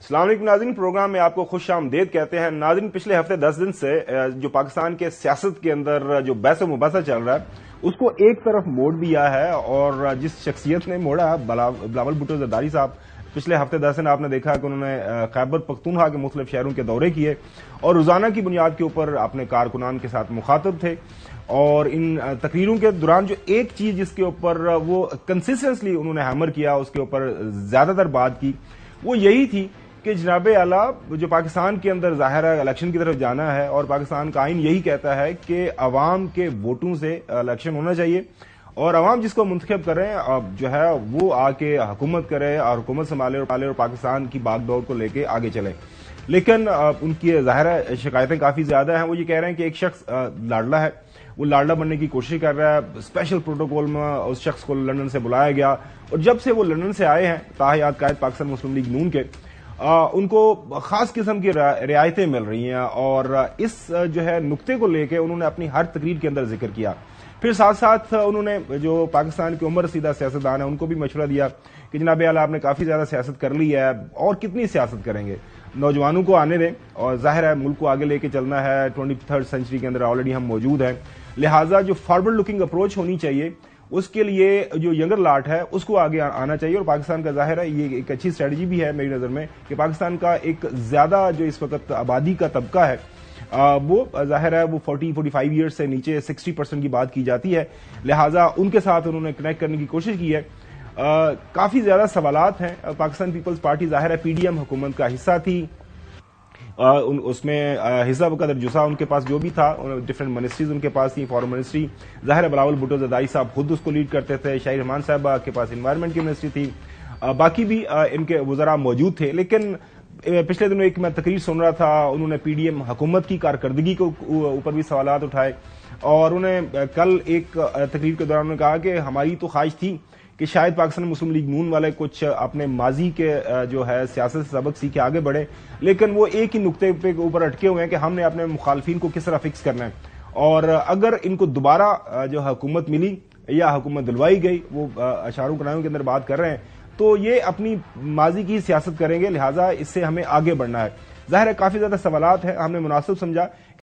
السلام علیکم ناظرین، پروگرام میں آپ کو خوش آمدید کہتے ہیں۔ ناظرین، پچھلے ہفتے 10 دن سے جو پاکستان کے سیاست کے اندر جو بحث و مباحثہ چل رہا ہے اس کو ایک طرف موڑ دیا ہے، اور جس شخصیت نے موڑا بلاول بھٹو زرداری صاحب، پچھلے ہفتے 10 دن آپ نے دیکھا کہ انہوں نے خیبر پختونخوا کے مختلف شہروں کے دورے کیے اور روزانہ کی بنیاد کے اوپر اپنے کارکنان کے ساتھ مخاطب تھے، اور ان تقریروں کے دوران جو ایک چیز جس کے اوپر وہ کنسسٹنٹلی انہوں نے ہیمر کیا، اس کے اوپر زیادہ تر بات کی، وہ یہی تھی کہ جناب اعلیٰ جو پاکستان کے اندر ظاہر ہے الیکشن کی طرف جانا ہے، اور پاکستان کا آئین یہی کہتا ہے کہ عوام کے ووٹوں سے الیکشن ہونا چاہیے، اور عوام جس کو منتخب کریں جو ہے وہ آ کے حکومت کرے اور حکومت سنبھالے اور پاکستان کی باغ دوڑ کو لے کے آگے چلے۔ لیکن ان کی ظاہر شکایتیں کافی زیادہ ہیں۔ وہ یہ کہہ رہے ہیں کہ ایک شخص لاڈلا ہے، وہ لاڈلا بننے کی کوشش کر رہا ہے، اسپیشل پروٹوکول میں اس شخص کو لندن سے بلایا گیا، اور جب سے وہ لندن سے آئے ہیں تاحیات قائد پاکستان مسلم لیگ نون کے، ان کو خاص قسم کی رعایتیں مل رہی ہیں، اور اس جو ہے نقطے کو لے کے انہوں نے اپنی ہر تقریر کے اندر ذکر کیا۔ پھر ساتھ ساتھ انہوں نے جو پاکستان کے عمر رسیدہ سیاستدان ہیں ان کو بھی مشورہ دیا کہ جناب اعلیٰ آپ نے کافی زیادہ سیاست کر لی ہے، اور کتنی سیاست کریں گے، نوجوانوں کو آنے دیں، اور ظاہر ہے ملک کو آگے لے کے چلنا ہے، 23rd سینچری کے اندر آلریڈی ہم موجود ہیں، لہٰذا جو فارورڈ لکنگ اپروچ ہونی چاہیے اس کے لیے جو ینگر لاٹ ہے اس کو آگے آنا چاہیے، اور پاکستان کا ظاہر ہے یہ ایک اچھی اسٹریٹجی بھی ہے میری نظر میں کہ پاکستان کا ایک زیادہ جو اس وقت آبادی کا طبقہ ہے وہ ظاہر ہے وہ 40-45 ایئرز سے نیچے 60% کی بات کی جاتی ہے، لہٰذا ان کے ساتھ انہوں نے کنیکٹ کرنے کی کوشش کی ہے۔ کافی زیادہ سوالات ہیں۔ پاکستان پیپلز پارٹی ظاہر ہے PDM حکومت کا حصہ تھی، اس میں حصہ بقدر جسا ان کے پاس جو بھی تھا، ڈفرینٹ منسٹریز ان کے پاس تھیں، فارن منسٹری ظاہر ہے بلاول بھٹو زرداری صاحب خود اس کو لیڈ کرتے تھے، شاہی رحمان صاحبہ کے پاس انوائرمنٹ کی منسٹری تھی، باقی بھی ان کے وزراء موجود تھے۔ لیکن پچھلے دنوں ایک میں تقریر سن رہا تھا، انہوں نے PDM حکومت کی کارکردگی کے اوپر بھی سوالات اٹھائے، اور انہوں نے کل ایک تقریر کے دوران کہا کہ ہماری تو خواہش تھی کہ شاید پاکستان مسلم لیگ نون والے کچھ اپنے ماضی کے جو ہے سیاست سے سبق سیکھے آگے بڑھے، لیکن وہ ایک ہی نقطے پہ اوپر اٹکے ہوئے ہیں کہ ہم نے اپنے مخالفین کو کس طرح فکس کرنا ہے، اور اگر ان کو دوبارہ جو حکومت ملی یا حکومت دلوائی گئی، وہ اشاروں کنایوں کے اندر بات کر رہے ہیں، تو یہ اپنی ماضی کی سیاست کریں گے، لہٰذا اس سے ہمیں آگے بڑھنا ہے۔ ظاہر ہے کافی زیادہ سوالات ہیں، ہم نے مناسب سمجھا